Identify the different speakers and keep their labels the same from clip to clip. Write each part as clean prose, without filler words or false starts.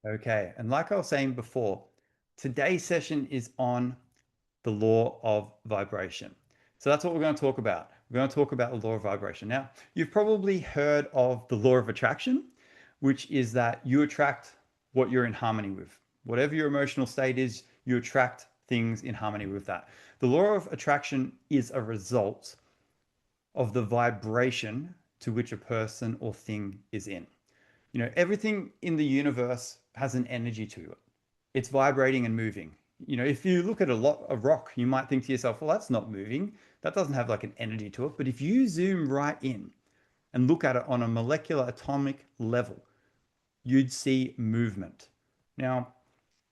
Speaker 1: Okay, and like I was saying before, today's session is on the law of vibration. So that's what we're going to talk about. We're going to talk about the law of vibration. Now, you've probably heard of the law of attraction, which is that you attract what you're in harmony with. Whatever your emotional state is, you attract things in harmony with that. The law of attraction is a result of the vibration to which a person or thing is in. You know, everything in the universe has an energy to it. It's vibrating and moving. You know, if you look at a rock, you might think to yourself, well, that's not moving. That doesn't have like an energy to it. But if you zoom right in and look at it on a molecular atomic level, you'd see movement. Now,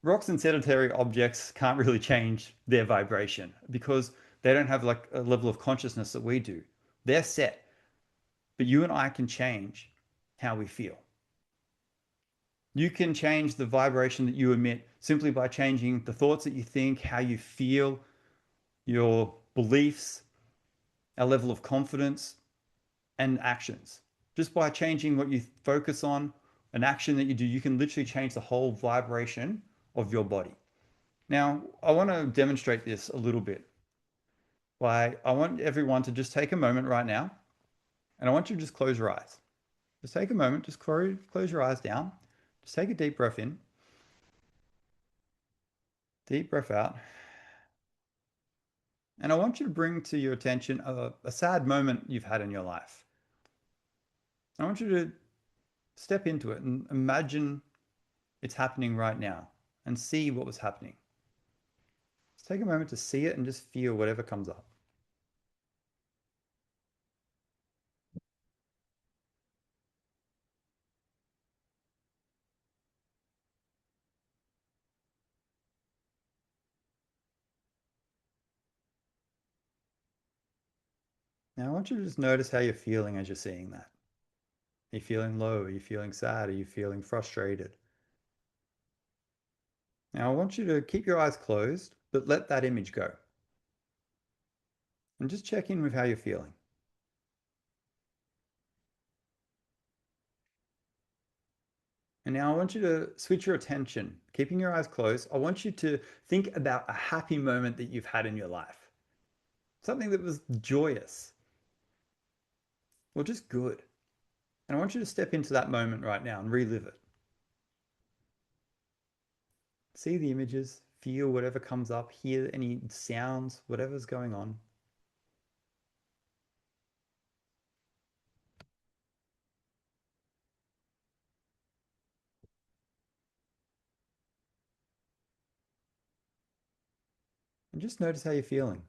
Speaker 1: rocks and sedentary objects can't really change their vibration because they don't have like a level of consciousness that we do. They're set, but you and I can change how we feel. You can change the vibration that you emit simply by changing the thoughts that you think, how you feel, your beliefs, a level of confidence, and actions. Just by changing what you focus on, an action that you do, you can literally change the whole vibration of your body. Now, I want to demonstrate this a little bit. I want everyone to just take a moment right now, and I want you to just close your eyes. Just take a moment, just close your eyes down. Just take a deep breath in, deep breath out. And I want you to bring to your attention a sad moment you've had in your life. I want you to step into it and imagine it's happening right now and see what was happening. Just take a moment to see it and just feel whatever comes up. Now I want you to just notice how you're feeling as you're seeing that. Are you feeling low? Are you feeling sad? Are you feeling frustrated? Now I want you to keep your eyes closed, but let that image go. And just check in with how you're feeling. And now I want you to switch your attention, keeping your eyes closed. I want you to think about a happy moment that you've had in your life. Something that was joyous or just good. And I want you to step into that moment right now and relive it. See the images, feel whatever comes up, hear any sounds, whatever's going on. And just notice how you're feeling.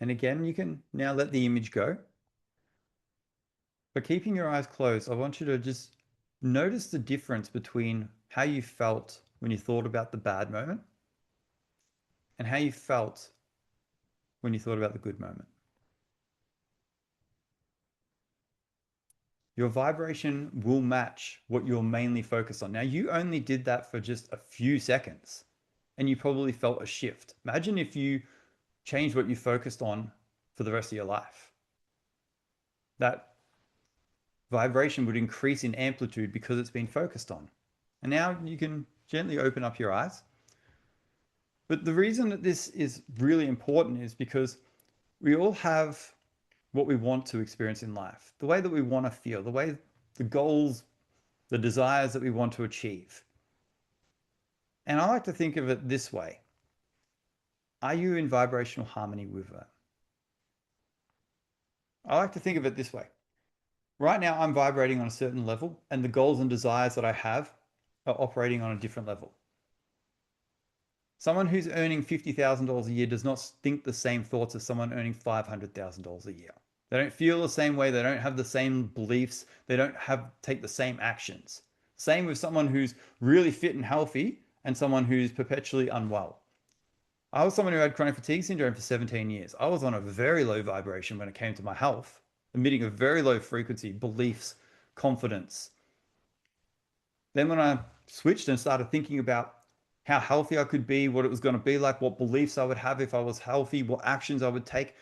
Speaker 1: And again, you can now let the image go. But keeping your eyes closed, I want you to just notice the difference between how you felt when you thought about the bad moment and how you felt when you thought about the good moment. Your vibration will match what you're mainly focused on. Now, you only did that for just a few seconds and you probably felt a shift. Imagine if you changed what you focused on for the rest of your life. That vibration would increase in amplitude because it's been focused on. And now you can gently open up your eyes. But the reason that this is really important is because we all have what we want to experience in life, the way that we want to feel, the way the goals, the desires that we want to achieve. And I like to think of it this way. Are you in vibrational harmony with that? I like to think of it this way. Right now, I'm vibrating on a certain level, and the goals and desires that I have are operating on a different level. Someone who's earning $50,000 a year does not think the same thoughts as someone earning $500,000 a year. They don't feel the same way. They don't have the same beliefs. They don't take the same actions. Same with someone who's really fit and healthy and someone who's perpetually unwell. I was someone who had chronic fatigue syndrome for 17 years. I was on a very low vibration when it came to my health, emitting a very low frequency, beliefs, confidence. Then when I switched and started thinking about how healthy I could be, what it was going to be like, what beliefs I would have if I was healthy, what actions I would take,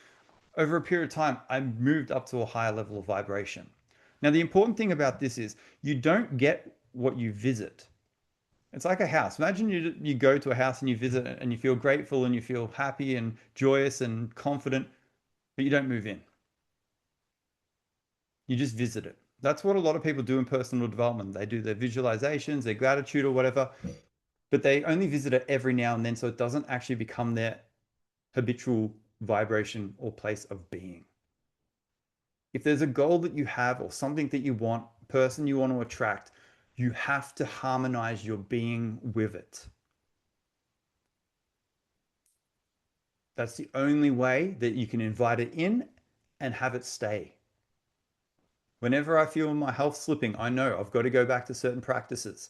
Speaker 1: over a period of time, I moved up to a higher level of vibration. Now, the important thing about this is you don't get what you visit. It's like a house. Imagine you go to a house and you visit it and you feel grateful and you feel happy and joyous and confident, but you don't move in. You just visit it. That's what a lot of people do in personal development. They do their visualizations, their gratitude or whatever, but they only visit it every now and then, so it doesn't actually become their habitual vibration or place of being. If there's a goal that you have or something that you want, a person you want to attract, you have to harmonize your being with it. That's the only way that you can invite it in and have it stay. Whenever I feel my health slipping, I know I've got to go back to certain practices.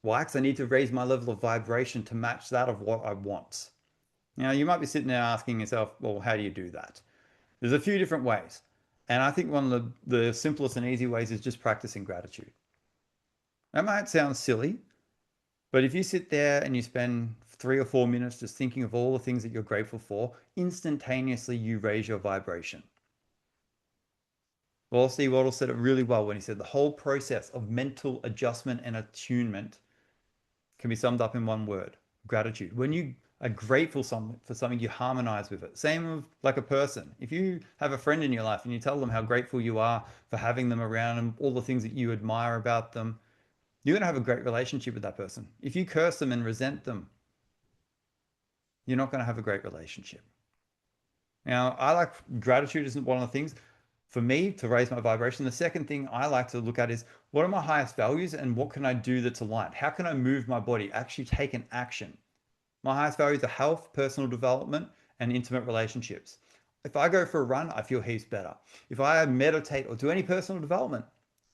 Speaker 1: Why? Because I need to raise my level of vibration to match that of what I want. Now, you might be sitting there asking yourself, well, how do you do that? There's a few different ways. And I think one of the simplest and easy ways is just practicing gratitude. That might sound silly, but if you sit there and you spend 3 or 4 minutes just thinking of all the things that you're grateful for, instantaneously you raise your vibration. Well, Steve Waddle said it really well when he said the whole process of mental adjustment and attunement can be summed up in one word: gratitude. When you are grateful for something, you harmonize with it. Same with like a person. If you have a friend in your life and you tell them how grateful you are for having them around and all the things that you admire about them, you're going to have a great relationship with that person. If you curse them and resent them, you're not going to have a great relationship. Now, I like gratitude isn't one of the things for me to raise my vibration. The second thing I like to look at is what are my highest values and what can I do that's aligned? How can I move my body, actually take an action? My highest values are health, personal development, and intimate relationships. If I go for a run, I feel heaps better. If I meditate or do any personal development,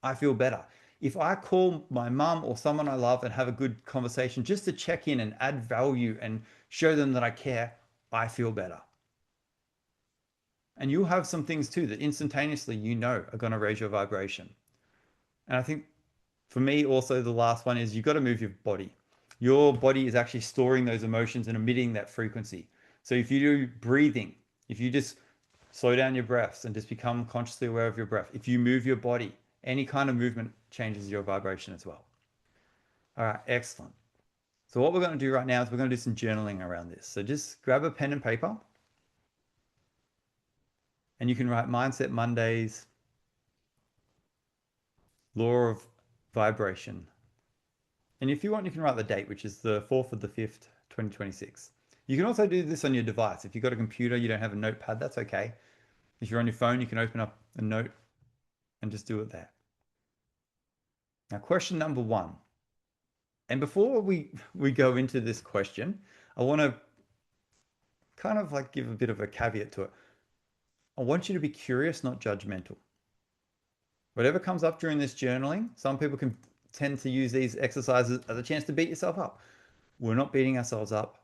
Speaker 1: I feel better. If I call my mum or someone I love and have a good conversation just to check in and add value and show them that I care, I feel better. And you'll have some things too that instantaneously you know are going to raise your vibration. And I think for me, also, the last one is you've got to move your body. Your body is actually storing those emotions and emitting that frequency. So if you do breathing, if you just slow down your breaths and just become consciously aware of your breath, if you move your body, any kind of movement changes your vibration as well. All right, excellent. So what we're going to do right now is we're going to do some journaling around this. So just grab a pen and paper and you can write Mindset Mondays, Law of Vibration. And if you want, you can write the date, which is the 4th of the 5th, 2026. You can also do this on your device. If you've got a computer, you don't have a notepad, that's okay. If you're on your phone, you can open up a note and just do it there. Now, question number one. And before we go into this question, I want to kind of like give a bit of a caveat to it. I want you to be curious, not judgmental. Whatever comes up during this journaling, some people can tend to use these exercises as a chance to beat yourself up. We're not beating ourselves up.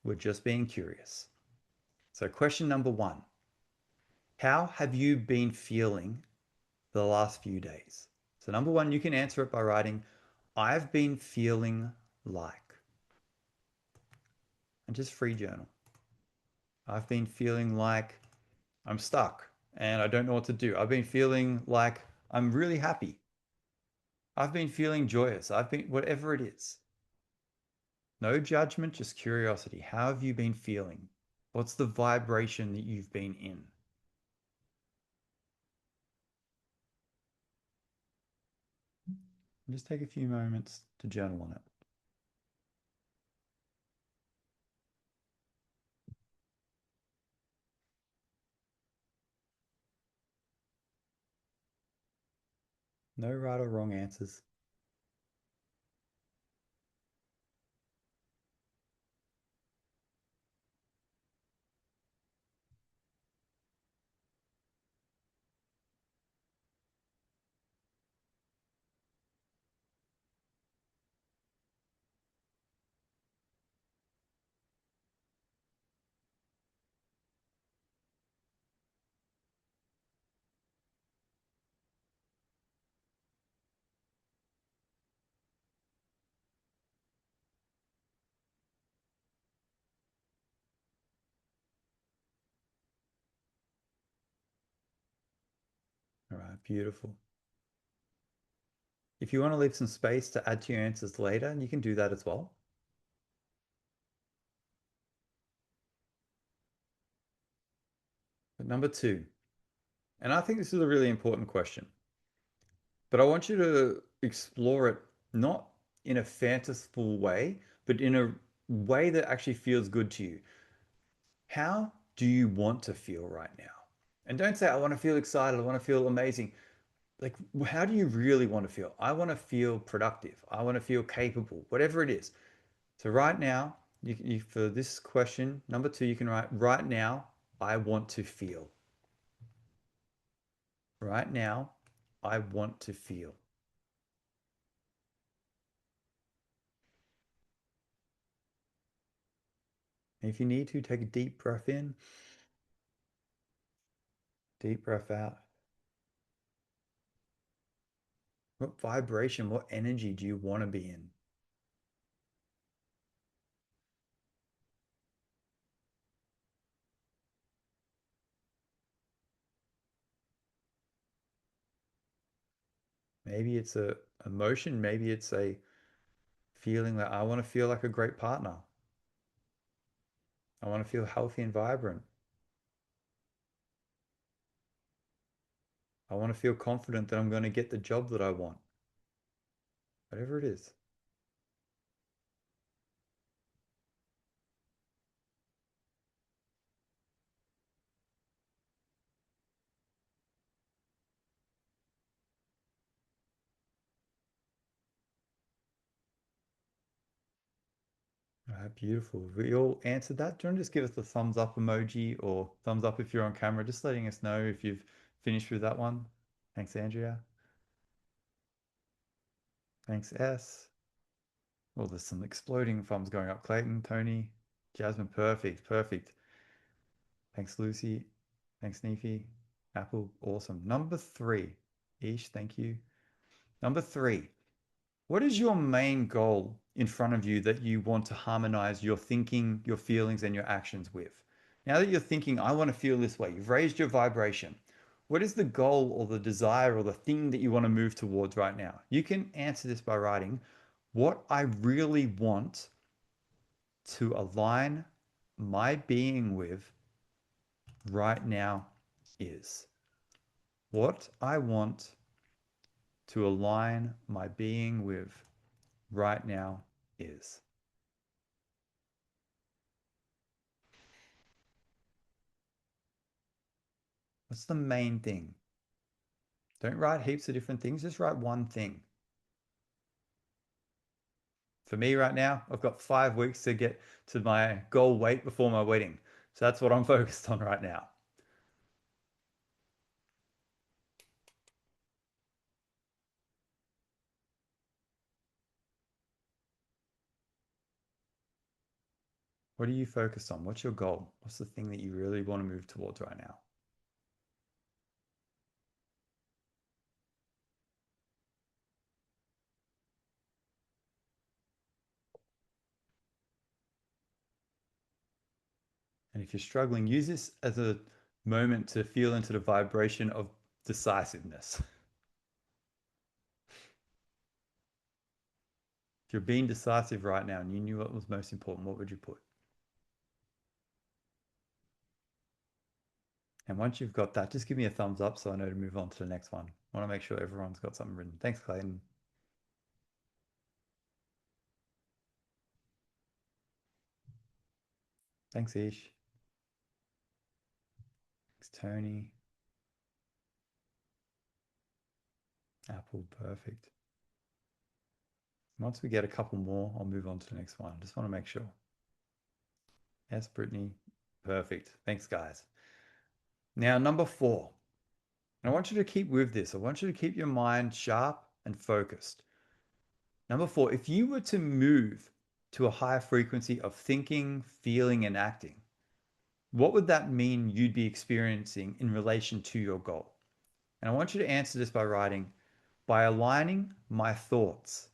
Speaker 1: We're just being curious. So question number one, how have you been feeling the last few days? So number one, you can answer it by writing, I've been feeling like, and just free journal. I've been feeling like I'm stuck and I don't know what to do. I've been feeling like I'm really happy. I've been feeling joyous. I've been, whatever it is. No judgment, just curiosity. How have you been feeling? What's the vibration that you've been in? And just take a few moments to journal on it. No right or wrong answers. Beautiful. If you want to leave some space to add to your answers later, you can do that as well. But number two, and I think this is a really important question, but I want you to explore it not in a fanciful way, but in a way that actually feels good to you. How do you want to feel right now? And don't say, I want to feel excited, I want to feel amazing. Like, how do you really want to feel? I want to feel productive. I want to feel capable, whatever it is. So right now, for this question, number two, you can write, right now, I want to feel. Right now, I want to feel. And if you need to, take a deep breath in, deep breath out. What vibration, what energy do you want to be in? Maybe it's a emotion, maybe it's a feeling that I want to feel like a great partner. I want to feel healthy and vibrant. I want to feel confident that I'm going to get the job that I want. Whatever it is. All right, beautiful. We all answered that. Do you want to just give us the thumbs up emoji or thumbs up if you're on camera, just letting us know if you've finished with that one. Thanks, Andrea. Thanks, S. Well, there's some exploding thumbs going up. Clayton, Tony, Jasmine, perfect, perfect. Thanks, Lucy. Thanks, Neefy. Apple, awesome. Number three, Ish, thank you. Number three, what is your main goal in front of you that you want to harmonize your thinking, your feelings, and your actions with? Now that you're thinking, I want to feel this way, you've raised your vibration. What is the goal or the desire or the thing that you want to move towards right now? You can answer this by writing, what I really want to align my being with right now is. What I want to align my being with right now is. What's the main thing? Don't write heaps of different things, just write one thing. For me right now, I've got 5 weeks to get to my goal weight before my wedding. So that's what I'm focused on right now. What are you focused on? What's your goal? What's the thing that you really want to move towards right now? And if you're struggling, use this as a moment to feel into the vibration of decisiveness. If you're being decisive right now and you knew what was most important, what would you put? And once you've got that, just give me a thumbs up so I know to move on to the next one. I want to make sure everyone's got something written. Thanks, Clayton. Thanks, Ish. Thanks, Tony. Apple, perfect. Once we get a couple more, I'll move on to the next one. Just want to make sure. Yes, Brittany. Perfect. Thanks, guys. Now, number four. And I want you to keep with this. I want you to keep your mind sharp and focused. Number four, if you were to move to a higher frequency of thinking, feeling, and acting, what would that mean you'd be experiencing in relation to your goal? And I want you to answer this by writing, by aligning my thoughts,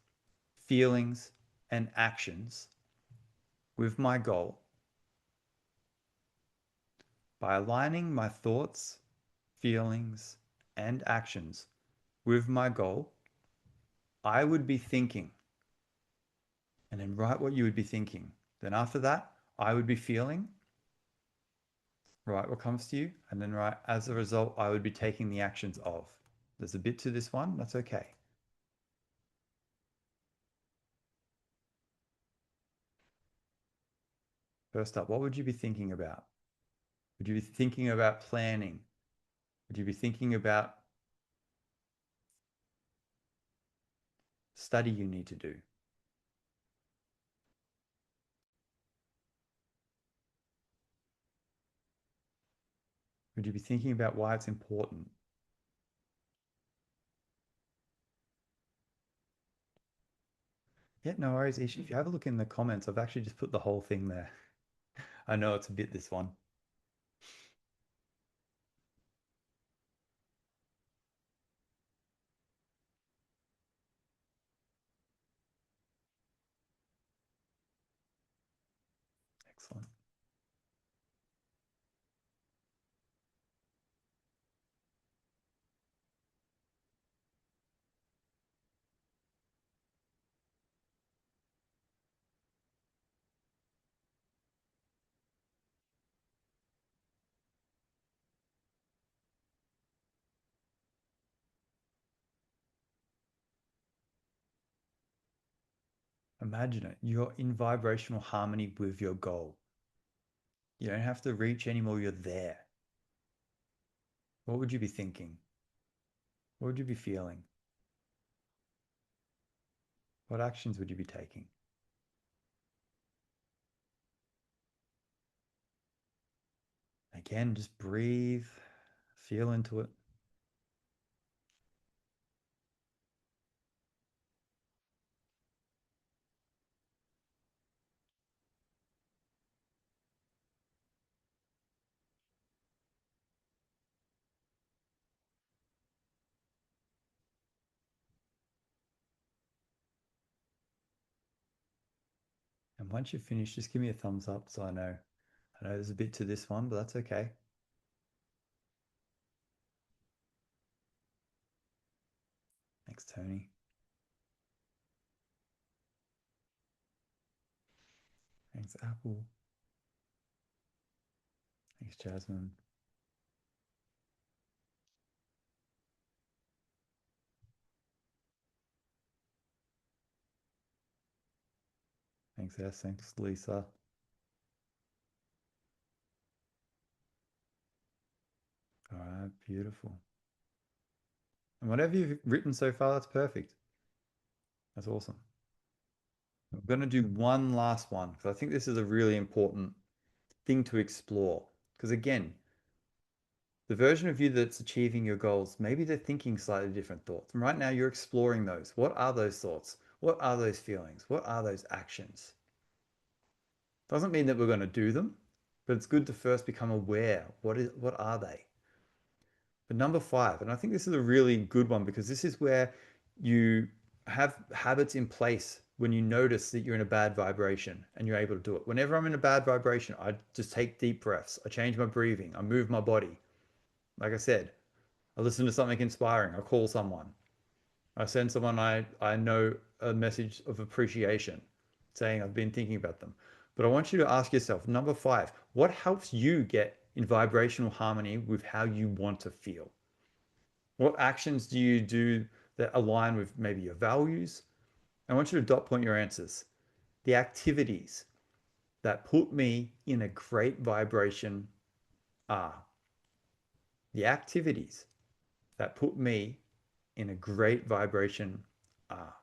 Speaker 1: feelings, and actions with my goal, by aligning my thoughts, feelings, and actions with my goal, I would be thinking, and then write what you would be thinking. Then after that, I would be feeling, write what comes to you, and then write, as a result, I would be taking the actions of. There's a bit to this one, that's okay. First up, what would you be thinking about? Would you be thinking about planning? Would you be thinking about study you need to do? Would you be thinking about why it's important? Yeah, no worries, Ish. If you have a look in the comments, I've actually just put the whole thing there. I know it's a bit this one. Excellent. Imagine it. You're in vibrational harmony with your goal. You don't have to reach anymore. You're there. What would you be thinking? What would you be feeling? What actions would you be taking? Again, just breathe, feel into it. And once you've finished, just give me a thumbs up so I know. I know there's a bit to this one, but that's okay. Thanks, Tony. Thanks, Apple. Thanks, Jasmine. Thanks, S. Thanks, Lisa. All right, beautiful. And whatever you've written so far, that's perfect. That's awesome. I'm going to do one last one because I think this is a really important thing to explore. Because again, the version of you that's achieving your goals, maybe they're thinking slightly different thoughts. And right now, you're exploring those. What are those thoughts? What are those feelings? What are those actions? Doesn't mean that we're going to do them, but it's good to first become aware. What are they? But number five, and I think this is a really good one because this is where you have habits in place when you notice that you're in a bad vibration and you're able to do it. Whenever I'm in a bad vibration, I just take deep breaths. I change my breathing. I move my body. Like I said, I listen to something inspiring. I call someone. I send someone I know a message of appreciation saying I've been thinking about them. But I want you to ask yourself, number five, what helps you get in vibrational harmony with how you want to feel? What actions do you do that align with maybe your values? I want you to dot point your answers. The activities that put me in a great vibration are the activities that put me in a great vibration are.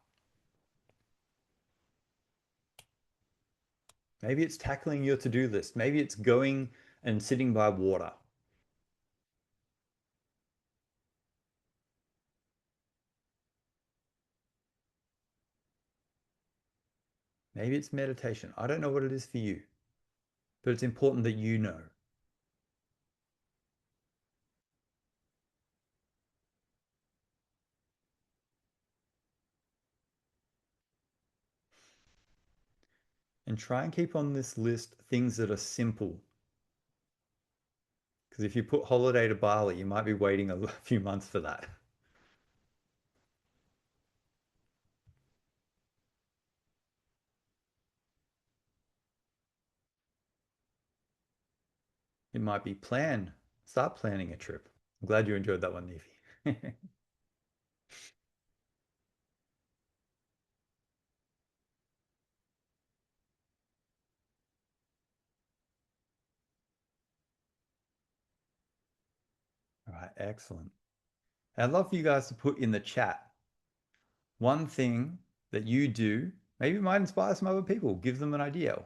Speaker 1: Maybe it's tackling your to do list. Maybe it's going and sitting by water. Maybe it's meditation. I don't know what it is for you, but it's important that you know. And try and keep on this list things that are simple. Because if you put holiday to Bali, you might be waiting a few months for that. It might be plan. Start planning a trip. I'm glad you enjoyed that one, Nefi. All right, excellent. I'd love for you guys to put in the chat one thing that you do. Maybe it might inspire some other people. Give them an idea.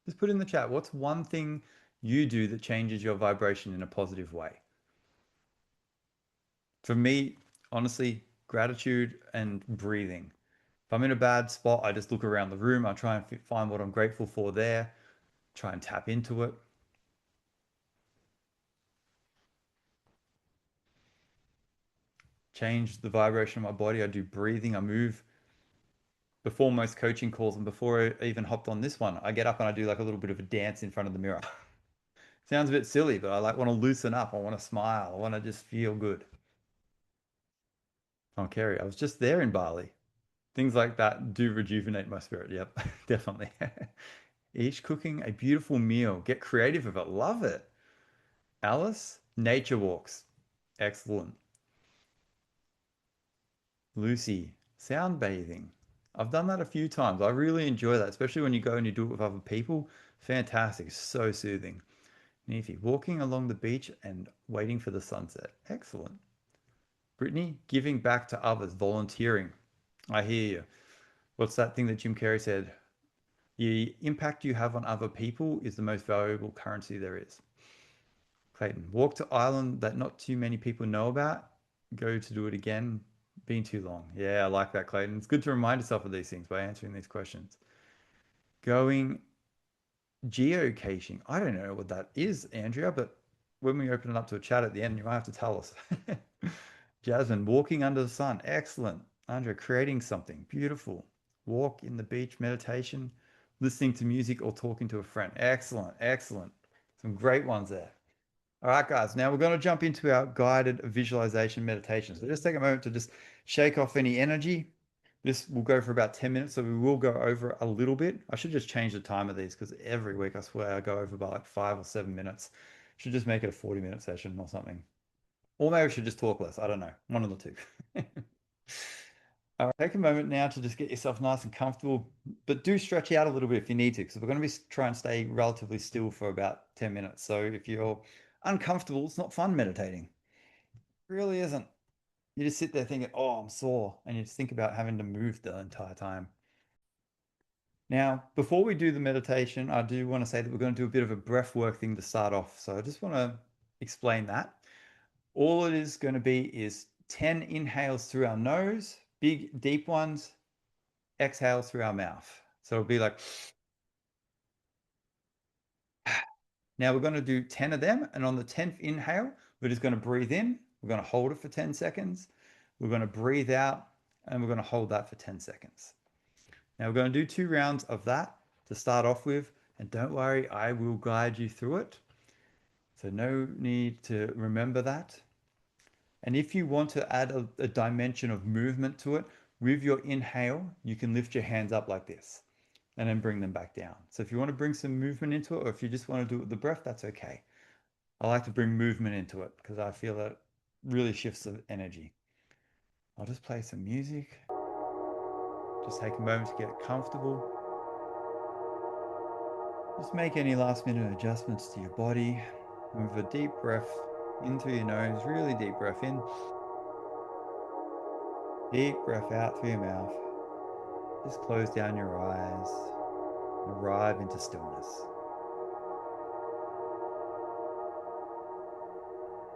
Speaker 1: Just put in the chat, what's one thing you do that changes your vibration in a positive way? For me, honestly, gratitude and breathing. If I'm in a bad spot, I just look around the room. I try and find what I'm grateful for there, try and tap into it. Change the vibration of my body. I do breathing. I move before most coaching calls and before I even hopped on this one. I get up and I do like a little bit of a dance in front of the mirror. Sounds a bit silly, but I like want to loosen up. I want to smile. I want to just feel good. Oh, Kerry, I was just there in Bali. Things like that do rejuvenate my spirit. Yep, definitely. Each cooking a beautiful meal. Get creative with it. Love it. Alice, nature walks. Excellent. Lucy, sound bathing. I've done that a few times. I really enjoy that, especially when you go and you do it with other people. Fantastic. So soothing. Nefi, walking along the beach and waiting for the sunset. Excellent. Brittany, giving back to others, volunteering. I hear you. What's that thing that Jim Carrey said? The impact you have on other people is the most valuable currency there is. Clayton, walk to island that not too many people know about. Go to do it again. Been too long. Yeah, I like that, Clayton. It's good to remind yourself of these things by answering these questions. Going geocaching. I don't know what that is, Andrea, but when we open it up to a chat at the end, you might have to tell us. Jasmine, walking under the sun. Excellent. Andrea, creating something. Beautiful. Walk in the beach, meditation, listening to music, or talking to a friend. Excellent. Excellent. Some great ones there. All right, guys. Now we're going to jump into our guided visualization meditation. So just take a moment to just shake off any energy. This will go for about 10 minutes, so we will go over a little bit. I should just change the time of these because every week I swear I go over by like 5 or 7 minutes. Should just make it a 40-minute session or something. Or maybe I should just talk less. I don't know. One of the two. All right, take a moment now to just get yourself nice and comfortable, but do stretch out a little bit if you need to, because we're going to be trying to stay relatively still for about 10 minutes. So if you're uncomfortable, it's not fun meditating. It really isn't. You just sit there thinking, oh, I'm sore, and you just think about having to move the entire time. Now, before we do the meditation, I do want to say that we're going to do a bit of a breath work thing to start off. So I just want to explain that. All it is going to be is 10 inhales through our nose, big, deep ones, exhales through our mouth. So it'll be like, now we're going to do 10 of them. And on the 10th inhale, we're just going to breathe in. We're going to hold it for 10 seconds. We're going to breathe out and we're going to hold that for 10 seconds. Now we're going to do 2 rounds of that to start off with. And don't worry, I will guide you through it. So no need to remember that. And if you want to add a dimension of movement to it, with your inhale, you can lift your hands up like this and then bring them back down. So if you want to bring some movement into it, or if you just want to do it with the breath, that's okay. I like to bring movement into it because I feel that really shifts the energy. I'll just play some music. Just take a moment to get comfortable. Just make any last minute adjustments to your body. And with a deep breath in through your nose, really deep breath in. Deep breath out through your mouth. Just close down your eyes and arrive into stillness.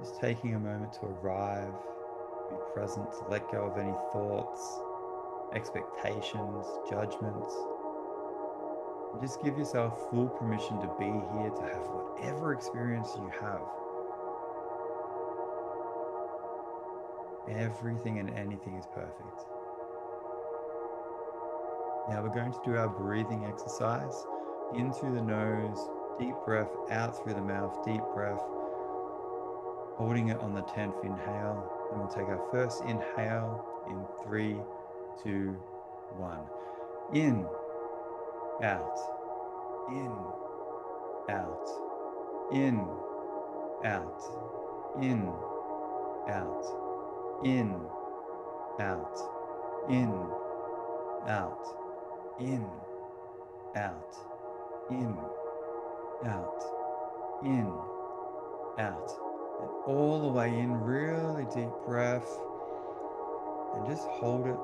Speaker 1: Just taking a moment to arrive, be present, to let go of any thoughts, expectations, judgments. And just give yourself full permission to be here, to have whatever experience you have. Everything and anything is perfect. Now we're going to do our breathing exercise. In through the nose, deep breath, out through the mouth, deep breath. Holding it on the 10th inhale. And we'll take our first inhale in 3, 2, 1. In, out, in, out, in, out, in, out, in, out, in, out, in, out, in, out, in, out, and all the way in. Really deep breath, and just hold it.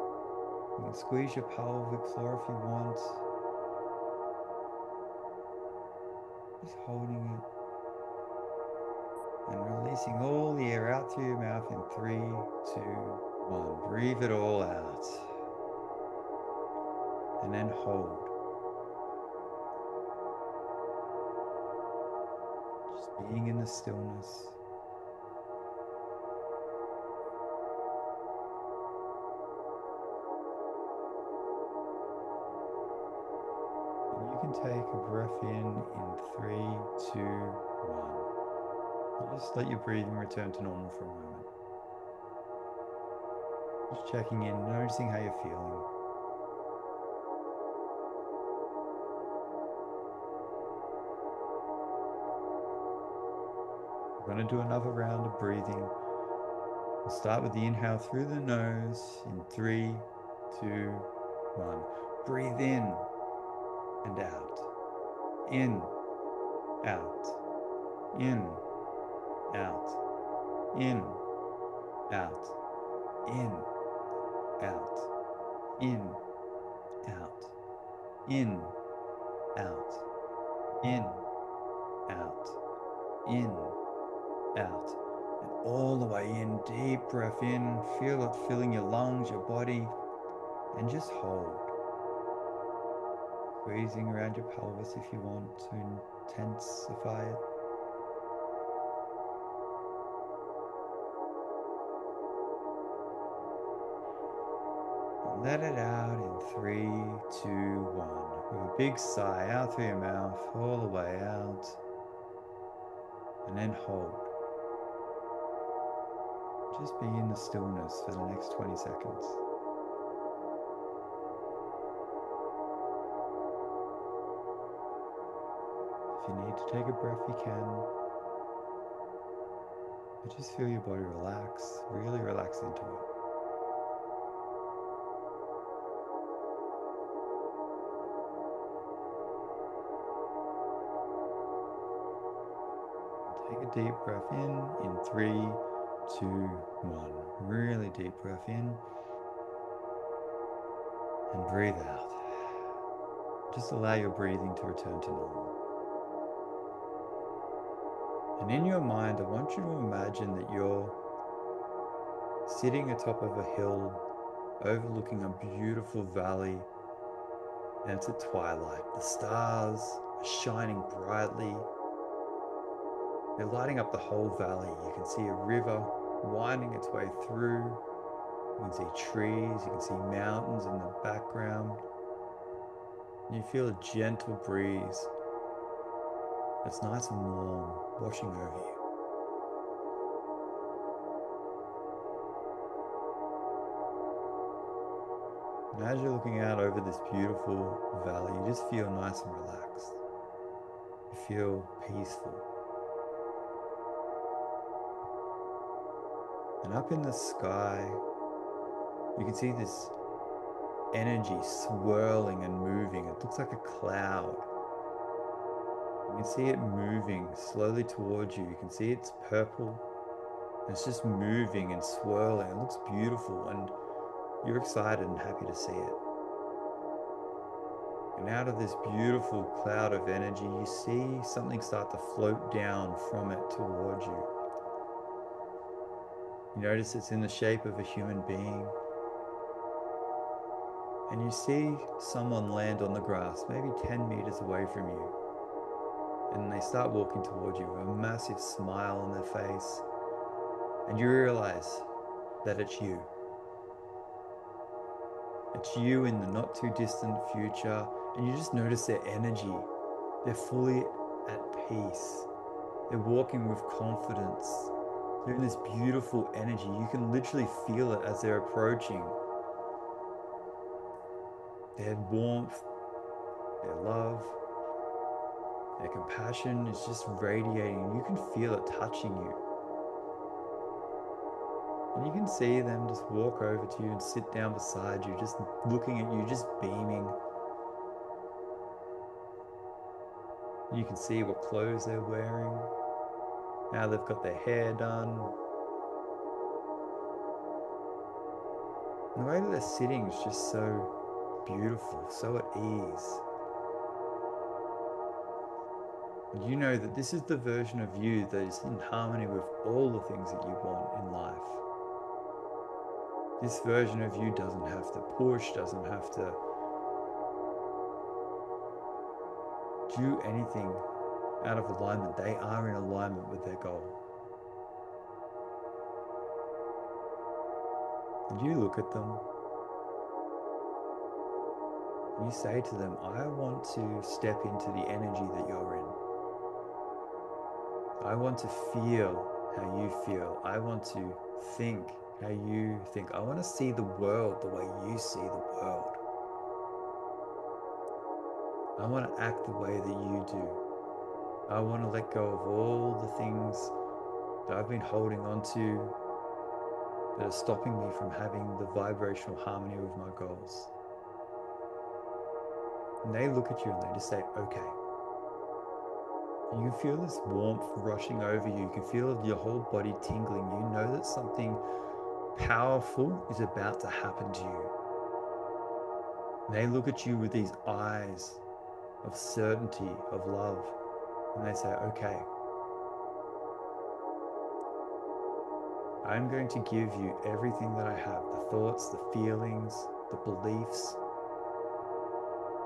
Speaker 1: You can squeeze your pelvic floor if you want. Just holding it and releasing all the air out through your mouth in 3, 2, 1. Breathe it all out, and then hold. Just being in the stillness. And you can take a breath in 3, 2, 1. And just let your breathing return to normal for a moment. Just checking in, noticing how you're feeling. We're going to do another round of breathing. We'll start with the inhale through the nose in 3, 2, 1. Breathe in and out. In, out, in, out, in, out, in, out, in, out, in, out, in, out, in, out, and all the way in. Deep breath in, feel it filling your lungs, your body, and just hold. Squeezing around your pelvis if you want to intensify it. And let it out in 3, 2, 1. With a big sigh out through your mouth, all the way out, and then hold. Just be in the stillness for the next 20 seconds. If you need to take a breath, you can. But just feel your body relax, really relax into it. Take a deep breath in 3, 2, 1. Really deep breath in. And breathe out. Just allow your breathing to return to normal. And in your mind, I want you to imagine that you're sitting atop of a hill overlooking a beautiful valley, and it's at twilight. The stars are shining brightly. They're lighting up the whole valley. You can see a river winding its way through. You can see trees, you can see mountains in the background. And you feel a gentle breeze that's nice and warm, washing over you. And as you're looking out over this beautiful valley, you just feel nice and relaxed. You feel peaceful. And up in the sky, you can see this energy swirling and moving. It looks like a cloud. You can see it moving slowly towards you. You can see it's purple. It's just moving and swirling. It looks beautiful, and you're excited and happy to see it. And out of this beautiful cloud of energy, you see something start to float down from it towards you. You notice it's in the shape of a human being. And you see someone land on the grass, maybe 10 meters away from you. And they start walking towards you with a massive smile on their face. And you realize that it's you. It's you in the not too distant future. And you just notice their energy. They're fully at peace. They're walking with confidence. They're in this beautiful energy. You can literally feel it as they're approaching. Their warmth, their love, their compassion is just radiating. You can feel it touching you. And you can see them just walk over to you and sit down beside you, just looking at you, just beaming. You can see what clothes they're wearing, how they've got their hair done. And the way that they're sitting is just so beautiful, so at ease. And you know that this is the version of you that is in harmony with all the things that you want in life. This version of you doesn't have to push, doesn't have to do anything out of alignment. They are in alignment with their goal. And you look at them and you say to them, I want to step into the energy that you're in. I want to feel how you feel. I want to think how you think. I want to see the world the way you see the world. I want to act the way that you do. I want to let go of all the things that I've been holding on to that are stopping me from having the vibrational harmony with my goals. And they look at you and they just say, okay. And you feel this warmth rushing over you. You can feel your whole body tingling. You know that something powerful is about to happen to you. And they look at you with these eyes of certainty, of love, and they say, okay, I'm going to give you everything that I have, the thoughts, the feelings, the beliefs,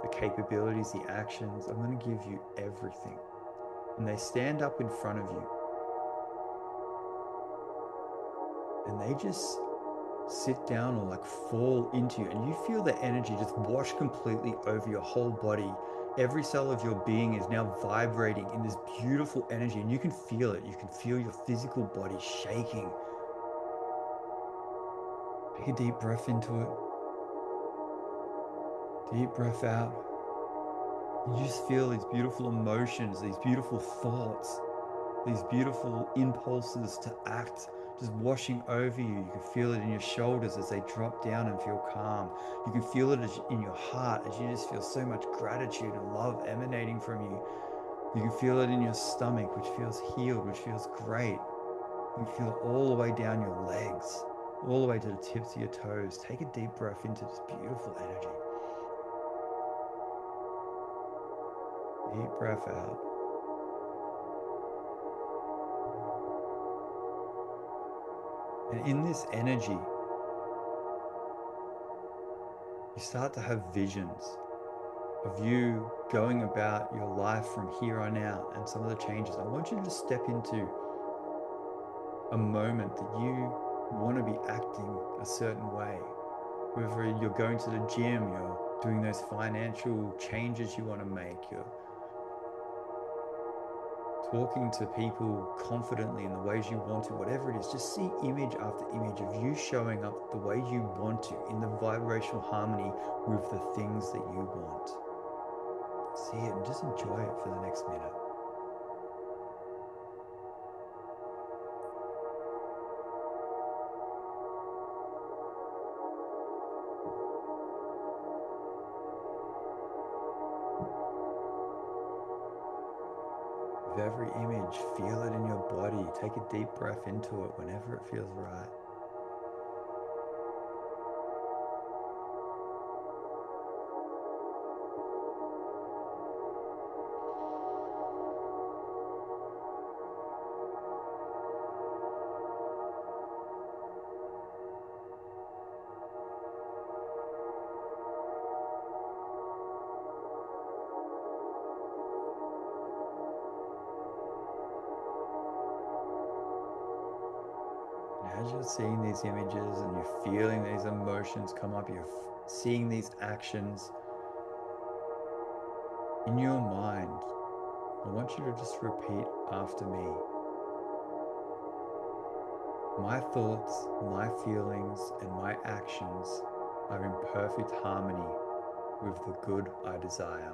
Speaker 1: the capabilities, the actions. I'm going to give you everything. And they stand up in front of you and they just sit down or like fall into you, and you feel the energy just wash completely over your whole body. Every cell of your being is now vibrating in this beautiful energy, and you can feel it. You can feel your physical body shaking. Take a deep breath into it. Deep breath out. You just feel these beautiful emotions, these beautiful thoughts, these beautiful impulses to act just washing over you. You can feel it in your shoulders as they drop down and feel calm. You can feel it in your heart as you just feel so much gratitude and love emanating from you. You can feel it in your stomach, which feels healed, which feels great. You can feel it all the way down your legs, all the way to the tips of your toes. Take a deep breath into this beautiful energy. Deep breath out. And in this energy, you start to have visions of you going about your life from here on out and some of the changes. I want you to just step into a moment that you want to be acting a certain way. Whether you're going to the gym, you're doing those financial changes you want to make, you're talking to people confidently in the ways you want to, whatever it is, just see image after image of you showing up the way you want to, in the vibrational harmony with the things that you want. See it and just enjoy it for the next minute. With every image, feel it in your body. Take a deep breath into it whenever it feels right. As you're seeing these images and you're feeling these emotions come up, you're seeing these actions in your mind, I want you to just repeat after me. My thoughts, my feelings, and my actions are in perfect harmony with the good I desire.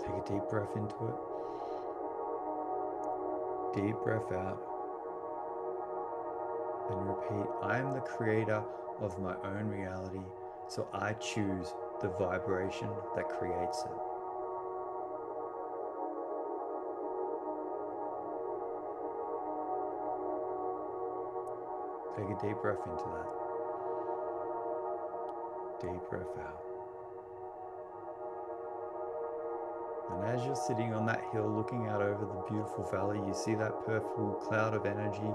Speaker 1: Take a deep breath into it, deep breath out, and repeat, I am the creator of my own reality, so I choose the vibration that creates it. Take a deep breath into that. Deep breath out. And as you're sitting on that hill looking out over the beautiful valley, you see that purple cloud of energy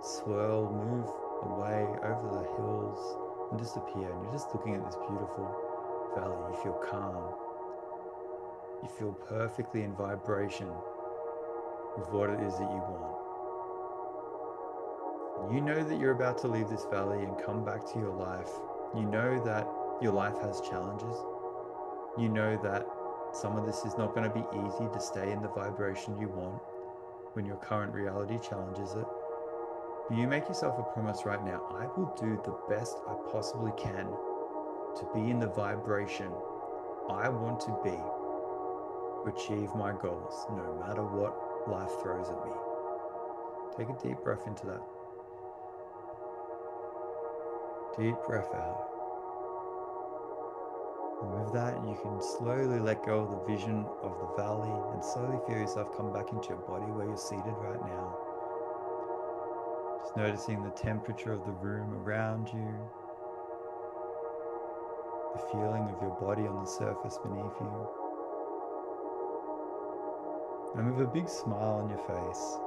Speaker 1: swirl, move away over the hills and disappear. And you're just looking at this beautiful valley. You feel calm. You feel perfectly in vibration with what it is that you want. You know that you're about to leave this valley and come back to your life. You know that your life has challenges. You know that some of this is not going to be easy to stay in the vibration you want when your current reality challenges it. But you make yourself a promise right now, I will do the best I possibly can to be in the vibration I want to be to achieve my goals, no matter what life throws at me. Take a deep breath into that. Deep breath out. And with that, you can slowly let go of the vision of the valley and slowly feel yourself come back into your body where you're seated right now. Just noticing the temperature of the room around you, the feeling of your body on the surface beneath you. And with a big smile on your face,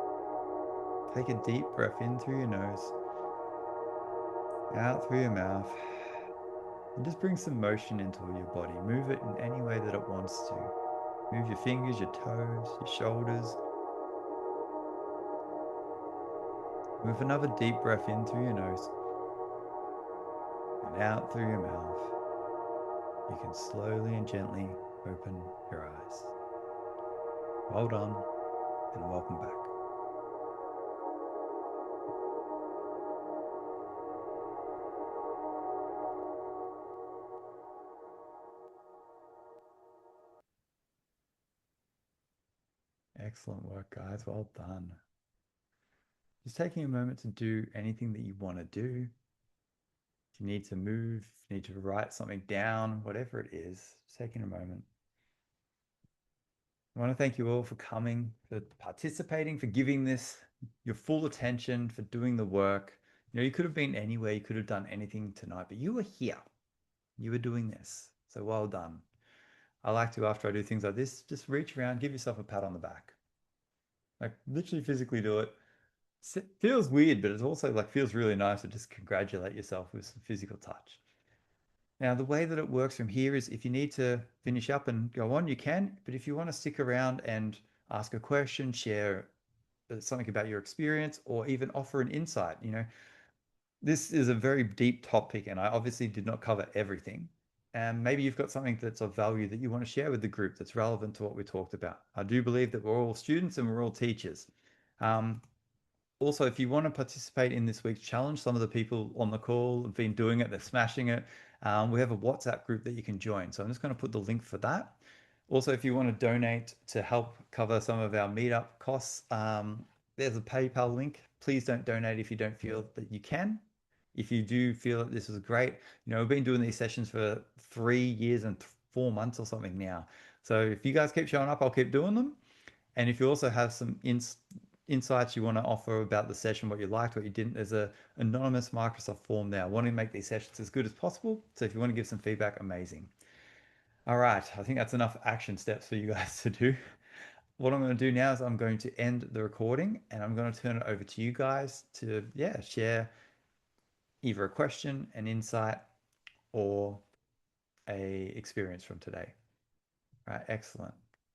Speaker 1: take a deep breath in through your nose, out through your mouth, and just bring some motion into your body. Move it in any way that it wants to. Move your fingers, your toes, your shoulders. With another deep breath in through your nose and out through your mouth, you can slowly and gently open your eyes. Well done and welcome back. Excellent work, guys. Well done. Just taking a moment to do anything that you want to do. If you need to move, if you need to write something down, whatever it is, just taking a moment. I want to thank you all for coming, for participating, for giving this your full attention, for doing the work. You know, you could have been anywhere, you could have done anything tonight, but you were here. You were doing this. So well done. I like to, after I do things like this, just reach around, give yourself a pat on the back. Like literally physically do it. It feels weird, but it also like feels really nice to just congratulate yourself with some physical touch. Now, the way that it works from here is if you need to finish up and go on, you can. But if you want to stick around and ask a question, share something about your experience, or even offer an insight, you know, this is a very deep topic, and I obviously did not cover everything. And maybe you've got something that's of value that you want to share with the group that's relevant to what we talked about. I do believe that we're all students and we're all teachers. Um, Also, if you want to participate in this week's challenge, some of the people on the call have been doing it, they're smashing it. We have a WhatsApp group that you can join. So I'm just going to put the link for that. Also, if you want to donate to help cover some of our meetup costs, there's a PayPal link. Please don't donate if you don't feel that you can. If you do feel that this is great, you know, we've been doing these sessions for 3 years and 4 months or something now. So if you guys keep showing up, I'll keep doing them. And if you also have some insights you want to offer about the session, what you liked, what you didn't, there's a anonymous Microsoft form there. I want to make these sessions as good as possible. So if you want to give some feedback, amazing. All right, I think that's enough action steps for you guys to do. What I'm going to do now is I'm going to end the recording and I'm going to turn it over to you guys to, yeah, share either a question, an insight, or a experience from today. All right, excellent.